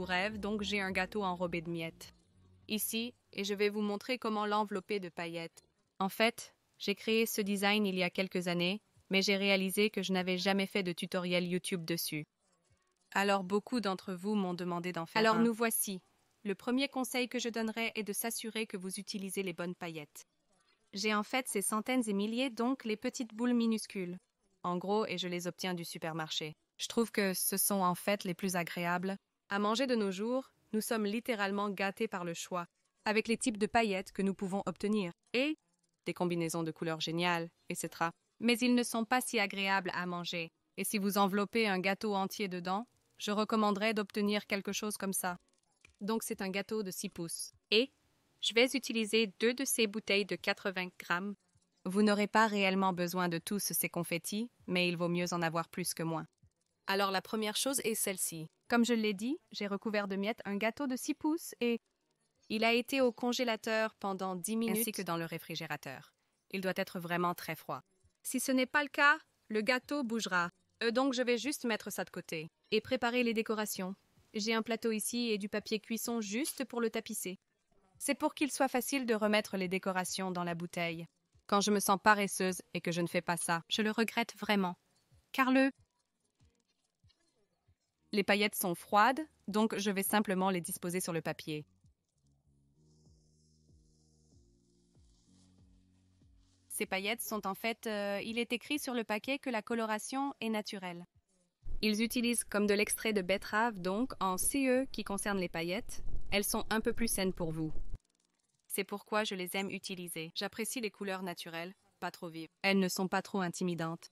rêve, donc j'ai un gâteau enrobé de miettes. Ici, et je vais vous montrer comment l'envelopper de paillettes. En fait, j'ai créé ce design il y a quelques années, mais j'ai réalisé que je n'avais jamais fait de tutoriel YouTube dessus. Alors beaucoup d'entre vous m'ont demandé d'en faire un. Alors nous voici. Le premier conseil que je donnerais est de s'assurer que vous utilisez les bonnes paillettes. J'ai en fait ces centaines et milliers, donc les petites boules minuscules. En gros, et je les obtiens du supermarché. Je trouve que ce sont en fait les plus agréables. À manger de nos jours, nous sommes littéralement gâtés par le choix, avec les types de paillettes que nous pouvons obtenir, et des combinaisons de couleurs géniales, etc. Mais ils ne sont pas si agréables à manger, et si vous enveloppez un gâteau entier dedans, je recommanderais d'obtenir quelque chose comme ça. Donc c'est un gâteau de 6 pouces. Et je vais utiliser 2 de ces bouteilles de 80 grammes. Vous n'aurez pas réellement besoin de tous ces confettis, mais il vaut mieux en avoir plus que moins. Alors la première chose est celle-ci. Comme je l'ai dit, j'ai recouvert de miettes un gâteau de 6 pouces et il a été au congélateur pendant 10 minutes ainsi que dans le réfrigérateur. Il doit être vraiment très froid. Si ce n'est pas le cas, le gâteau bougera. Donc je vais juste mettre ça de côté et préparer les décorations. J'ai un plateau ici et du papier cuisson juste pour le tapisser. C'est pour qu'il soit facile de remettre les décorations dans la bouteille. Quand je me sens paresseuse et que je ne fais pas ça, je le regrette vraiment. Car les paillettes sont froides, donc je vais simplement les disposer sur le papier. Ces paillettes sont en fait, il est écrit sur le paquet que la coloration est naturelle. Ils utilisent comme de l'extrait de betterave, donc en CE qui concerne les paillettes, elles sont un peu plus saines pour vous. C'est pourquoi je les aime utiliser. J'apprécie les couleurs naturelles, pas trop vives. Elles ne sont pas trop intimidantes.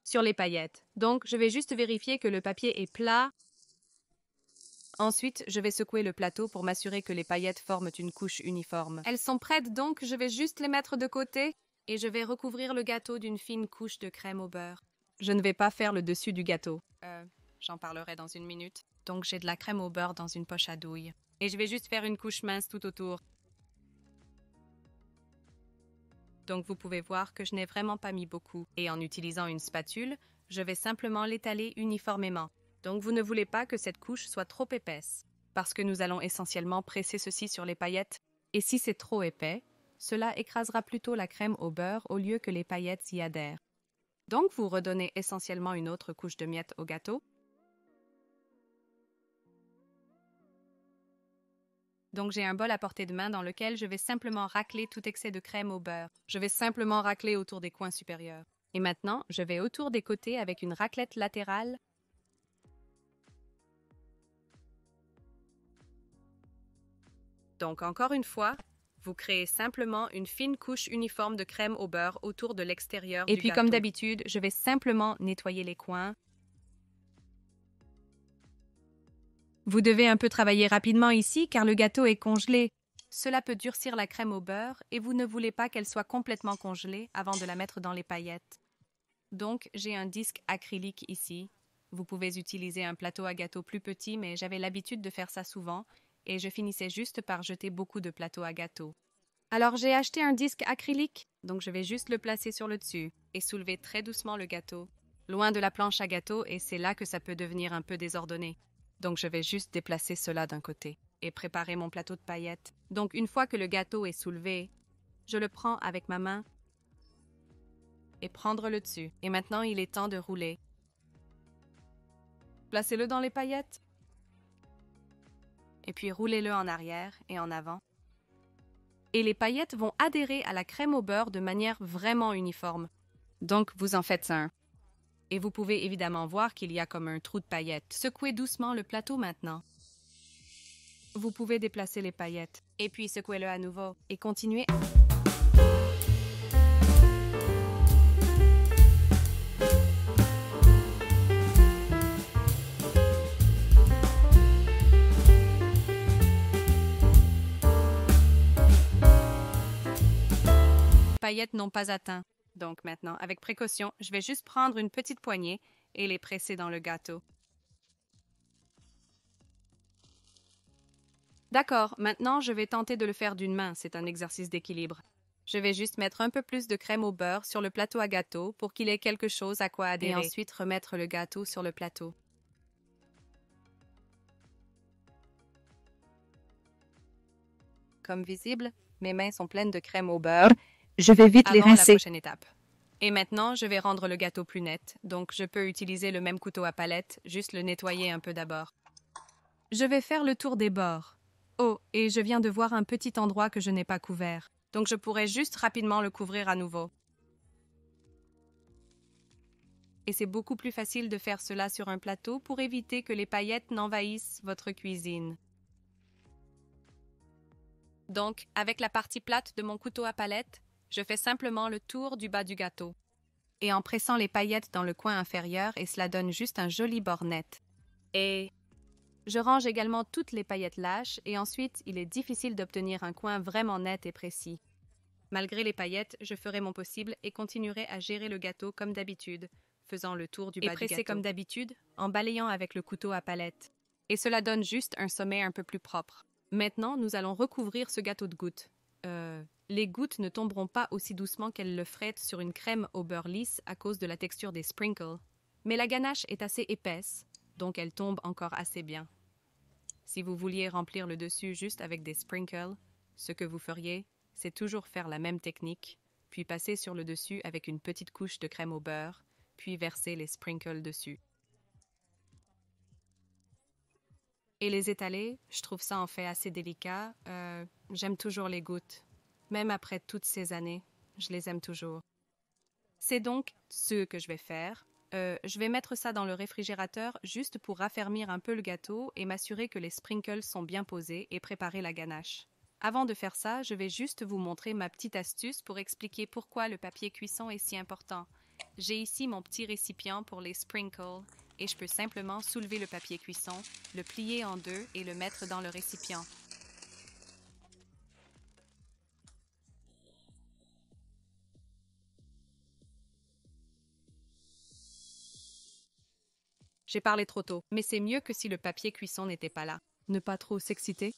Sur les paillettes. Donc, je vais juste vérifier que le papier est plat. Ensuite, je vais secouer le plateau pour m'assurer que les paillettes forment une couche uniforme. Elles sont prêtes, donc je vais juste les mettre de côté et je vais recouvrir le gâteau d'une fine couche de crème au beurre. Je ne vais pas faire le dessus du gâteau. J'en parlerai dans une minute. Donc, j'ai de la crème au beurre dans une poche à douille. Et je vais juste faire une couche mince tout autour. Donc, vous pouvez voir que je n'ai vraiment pas mis beaucoup. Et en utilisant une spatule, je vais simplement l'étaler uniformément. Donc, vous ne voulez pas que cette couche soit trop épaisse, parce que nous allons essentiellement presser ceci sur les paillettes. Et si c'est trop épais, cela écrasera plutôt la crème au beurre au lieu que les paillettes y adhèrent. Donc, vous redonnez essentiellement une autre couche de miettes au gâteau. Donc, j'ai un bol à portée de main dans lequel je vais simplement racler tout excès de crème au beurre. Je vais simplement racler autour des coins supérieurs. Et maintenant, je vais autour des côtés avec une raclette latérale. Donc, encore une fois, vous créez simplement une fine couche uniforme de crème au beurre autour de l'extérieur du gâteau. Et puis, comme d'habitude, je vais simplement nettoyer les coins. Vous devez un peu travailler rapidement ici car le gâteau est congelé. Cela peut durcir la crème au beurre et vous ne voulez pas qu'elle soit complètement congelée avant de la mettre dans les paillettes. Donc, j'ai un disque acrylique ici. Vous pouvez utiliser un plateau à gâteau plus petit, mais j'avais l'habitude de faire ça souvent et je finissais juste par jeter beaucoup de plateaux à gâteau. Alors, j'ai acheté un disque acrylique, donc je vais juste le placer sur le dessus et soulever très doucement le gâteau, loin de la planche à gâteau, et c'est là que ça peut devenir un peu désordonné. Donc, je vais juste déplacer cela d'un côté et préparer mon plateau de paillettes. Donc, une fois que le gâteau est soulevé, je le prends avec ma main et prendre le dessus. Et maintenant, il est temps de rouler. Placez-le dans les paillettes. Et puis, roulez-le en arrière et en avant. Et les paillettes vont adhérer à la crème au beurre de manière vraiment uniforme. Donc, vous en faites un. Et vous pouvez évidemment voir qu'il y a comme un trou de paillettes. Secouez doucement le plateau maintenant. Vous pouvez déplacer les paillettes. Et puis secouez-le à nouveau. Et continuez. Les paillettes n'ont pas atteint. Donc maintenant, avec précaution, je vais juste prendre une petite poignée et les presser dans le gâteau. D'accord, maintenant je vais tenter de le faire d'une main, c'est un exercice d'équilibre. Je vais juste mettre un peu plus de crème au beurre sur le plateau à gâteau pour qu'il ait quelque chose à quoi adhérer. Et ensuite remettre le gâteau sur le plateau. Comme visible, mes mains sont pleines de crème au beurre. Je vais vite les Avant la rincer. prochaine étape. Et maintenant, je vais rendre le gâteau plus net, donc je peux utiliser le même couteau à palette, juste le nettoyer un peu d'abord. Je vais faire le tour des bords. Oh, et je viens de voir un petit endroit que je n'ai pas couvert, donc je pourrais juste rapidement le couvrir à nouveau. Et c'est beaucoup plus facile de faire cela sur un plateau pour éviter que les paillettes n'envahissent votre cuisine. Donc, avec la partie plate de mon couteau à palette, je fais simplement le tour du bas du gâteau. Et en pressant les paillettes dans le coin inférieur, et cela donne juste un joli bord net. Et je range également toutes les paillettes lâches, et ensuite, il est difficile d'obtenir un coin vraiment net et précis. Malgré les paillettes, je ferai mon possible et continuerai à gérer le gâteau comme d'habitude, faisant le tour du bas du gâteau. Et presser comme d'habitude, en balayant avec le couteau à palette. Et cela donne juste un sommet un peu plus propre. Maintenant, nous allons recouvrir ce gâteau de gouttes. Les gouttes ne tomberont pas aussi doucement qu'elles le feraient sur une crème au beurre lisse à cause de la texture des sprinkles. Mais la ganache est assez épaisse, donc elle tombe encore assez bien. Si vous vouliez remplir le dessus juste avec des sprinkles, ce que vous feriez, c'est toujours faire la même technique, puis passer sur le dessus avec une petite couche de crème au beurre, puis verser les sprinkles dessus. Et les étaler, je trouve ça en fait assez délicat. J'aime toujours les gouttes. Même après toutes ces années, je les aime toujours. C'est donc ce que je vais faire. Je vais mettre ça dans le réfrigérateur juste pour raffermir un peu le gâteau et m'assurer que les sprinkles sont bien posés et préparer la ganache. Avant de faire ça, je vais juste vous montrer ma petite astuce pour expliquer pourquoi le papier cuisson est si important. J'ai ici mon petit récipient pour les sprinkles et je peux simplement soulever le papier cuisson, le plier en deux et le mettre dans le récipient. J'ai parlé trop tôt, mais c'est mieux que si le papier cuisson n'était pas là. Ne pas trop s'exciter.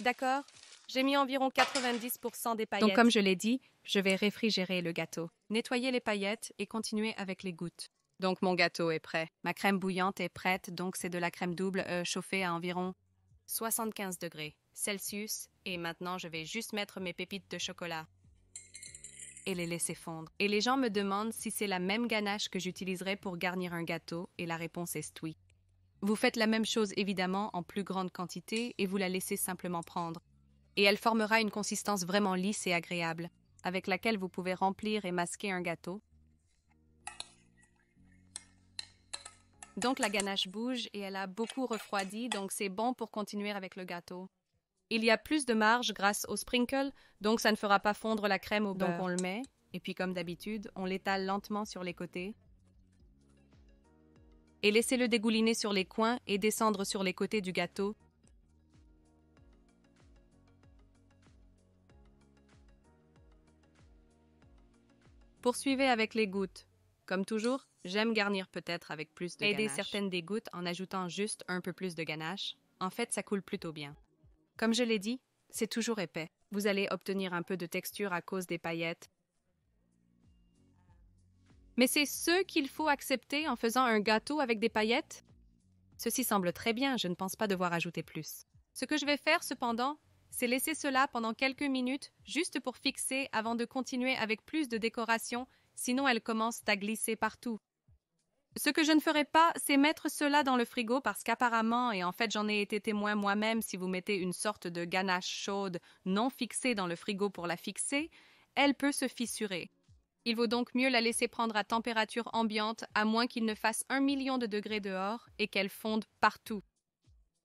D'accord, j'ai mis environ 90% des paillettes. Donc comme je l'ai dit, je vais réfrigérer le gâteau, nettoyer les paillettes et continuer avec les gouttes. Donc mon gâteau est prêt. Ma crème bouillante est prête, donc c'est de la crème double chauffée à environ 75 degrés Celsius. Et maintenant, je vais juste mettre mes pépites de chocolat et les laisser fondre. Et les gens me demandent si c'est la même ganache que j'utiliserai pour garnir un gâteau, et la réponse est oui. Vous faites la même chose évidemment en plus grande quantité et vous la laissez simplement prendre. Et elle formera une consistance vraiment lisse et agréable, avec laquelle vous pouvez remplir et masquer un gâteau. Donc la ganache bouge et elle a beaucoup refroidi, donc c'est bon pour continuer avec le gâteau. Il y a plus de marge grâce au sprinkle, donc ça ne fera pas fondre la crème au beurre. Donc on le met, et puis comme d'habitude, on l'étale lentement sur les côtés. Et laissez-le dégouliner sur les coins et descendre sur les côtés du gâteau. Poursuivez avec les gouttes. Comme toujours, j'aime garnir peut-être avec plus de ganache. Aider certaines des gouttes en ajoutant juste un peu plus de ganache. En fait, ça coule plutôt bien. Comme je l'ai dit, c'est toujours épais. Vous allez obtenir un peu de texture à cause des paillettes. Mais c'est ce qu'il faut accepter en faisant un gâteau avec des paillettes? Ceci semble très bien, je ne pense pas devoir ajouter plus. Ce que je vais faire cependant, c'est laisser cela pendant quelques minutes, juste pour fixer avant de continuer avec plus de décoration, sinon elles commencent à glisser partout. Ce que je ne ferai pas, c'est mettre cela dans le frigo parce qu'apparemment, et en fait j'en ai été témoin moi-même, si vous mettez une sorte de ganache chaude non fixée dans le frigo pour la fixer, elle peut se fissurer. Il vaut donc mieux la laisser prendre à température ambiante à moins qu'il ne fasse 1 million de degrés dehors et qu'elle fonde partout.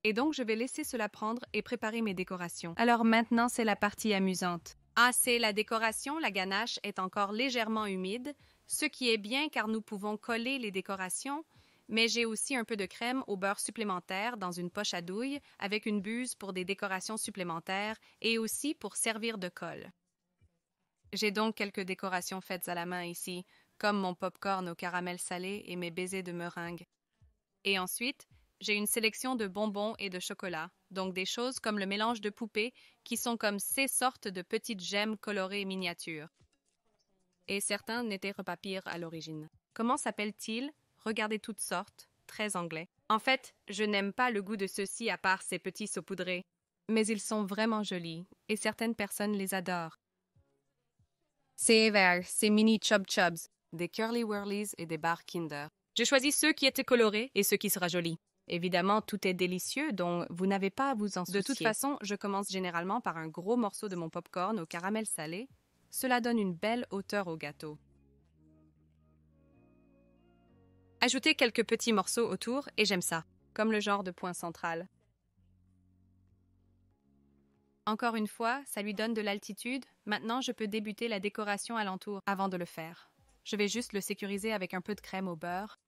Et donc je vais laisser cela prendre et préparer mes décorations. Alors maintenant c'est la partie amusante. Ah, c'est la décoration, la ganache est encore légèrement humide, ce qui est bien car nous pouvons coller les décorations, mais j'ai aussi un peu de crème au beurre supplémentaire dans une poche à douille avec une buse pour des décorations supplémentaires et aussi pour servir de colle. J'ai donc quelques décorations faites à la main ici, comme mon pop-corn au caramel salé et mes baisers de meringue. Et ensuite, j'ai une sélection de bonbons et de chocolat, donc des choses comme le mélange de poupées qui sont comme ces sortes de petites gemmes colorées miniatures. Et certains n'étaient pas pires à l'origine. Comment s'appellent-ils? Regardez toutes sortes, très anglais. En fait, je n'aime pas le goût de ceux-ci à part ces petits saupoudrés. Mais ils sont vraiment jolis et certaines personnes les adorent. C'est vert, c'est mini chub chubs, des curly whirlies et des barres Kinder. J'ai choisi ceux qui étaient colorés et ceux qui sera jolis. Évidemment, tout est délicieux, donc vous n'avez pas à vous en soucier. De toute façon, je commence généralement par un gros morceau de mon popcorn au caramel salé. Cela donne une belle hauteur au gâteau. Ajoutez quelques petits morceaux autour et j'aime ça, comme le genre de point central. Encore une fois, ça lui donne de l'altitude. Maintenant, je peux débuter la décoration alentour avant de le faire. Je vais juste le sécuriser avec un peu de crème au beurre.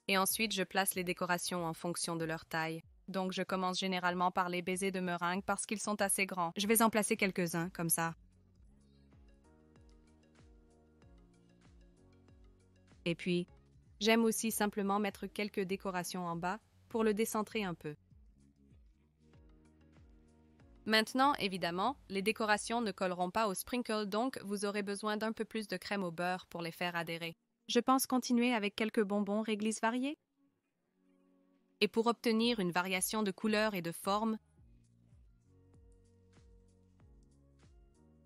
Et ensuite, je place les décorations en fonction de leur taille. Donc, je commence généralement par les baisers de meringue parce qu'ils sont assez grands. Je vais en placer quelques-uns, comme ça. Et puis, j'aime aussi simplement mettre quelques décorations en bas pour le décentrer un peu. Maintenant, évidemment, les décorations ne colleront pas au sprinkle, donc vous aurez besoin d'un peu plus de crème au beurre pour les faire adhérer. Je pense continuer avec quelques bonbons réglisse variés. Et pour obtenir une variation de couleur et de forme,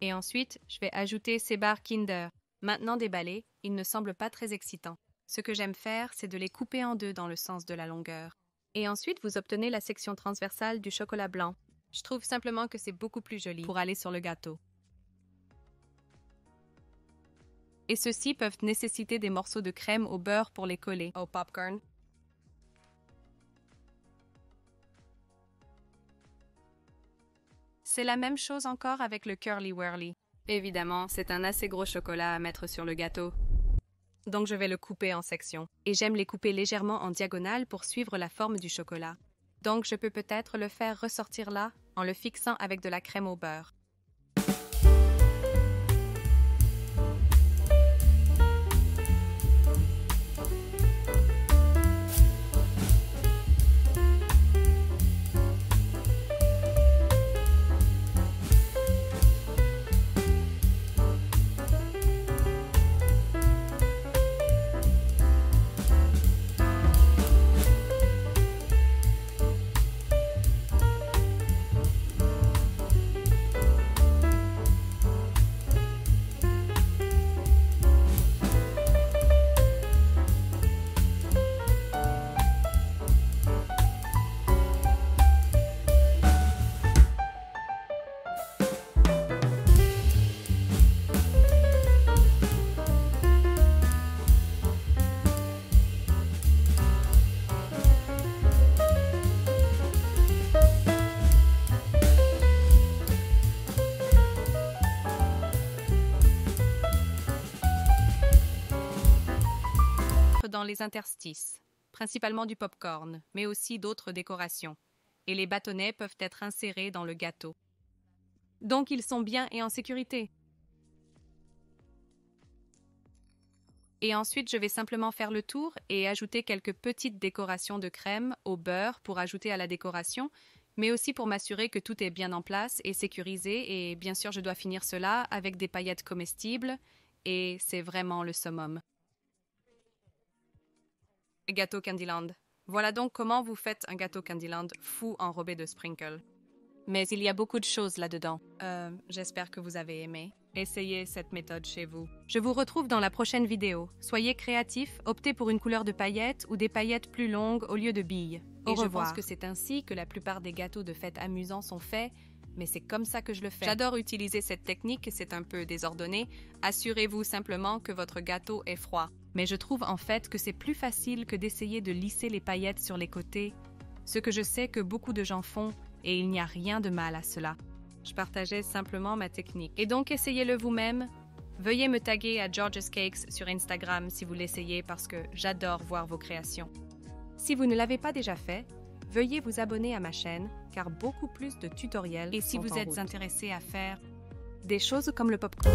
et ensuite, je vais ajouter ces barres Kinder. Maintenant déballées, ils ne semblent pas très excitants. Ce que j'aime faire, c'est de les couper en deux dans le sens de la longueur. Et ensuite, vous obtenez la section transversale du chocolat blanc. Je trouve simplement que c'est beaucoup plus joli pour aller sur le gâteau. Et ceux-ci peuvent nécessiter des morceaux de crème au beurre pour les coller au popcorn. C'est la même chose encore avec le Curly Whirly. Évidemment, c'est un assez gros chocolat à mettre sur le gâteau. Donc je vais le couper en sections. Et j'aime les couper légèrement en diagonale pour suivre la forme du chocolat. Donc je peux peut-être le faire ressortir là en le fixant avec de la crème au beurre. Dans les interstices, principalement du popcorn, mais aussi d'autres décorations, et les bâtonnets peuvent être insérés dans le gâteau. Donc ils sont bien et en sécurité. Et ensuite, je vais simplement faire le tour et ajouter quelques petites décorations de crème au beurre pour ajouter à la décoration, mais aussi pour m'assurer que tout est bien en place et sécurisé, et bien sûr, je dois finir cela avec des paillettes comestibles, et c'est vraiment le summum. Gâteau Candyland. Voilà donc comment vous faites un gâteau Candyland fou enrobé de sprinkles. Mais il y a beaucoup de choses là-dedans. J'espère que vous avez aimé. Essayez cette méthode chez vous. Je vous retrouve dans la prochaine vidéo. Soyez créatifs, optez pour une couleur de paillettes ou des paillettes plus longues au lieu de billes. Au revoir. Je pense que c'est ainsi que la plupart des gâteaux de fête amusants sont faits, mais c'est comme ça que je le fais. J'adore utiliser cette technique, c'est un peu désordonné. Assurez-vous simplement que votre gâteau est froid. Mais je trouve en fait que c'est plus facile que d'essayer de lisser les paillettes sur les côtés, ce que je sais que beaucoup de gens font, et il n'y a rien de mal à cela. Je partageais simplement ma technique. Et donc essayez-le vous-même. Veuillez me taguer à George's Cakes sur Instagram si vous l'essayez parce que j'adore voir vos créations. Si vous ne l'avez pas déjà fait, veuillez vous abonner à ma chaîne car beaucoup plus de tutoriels. Et si vous êtes intéressé à faire des choses comme le popcorn.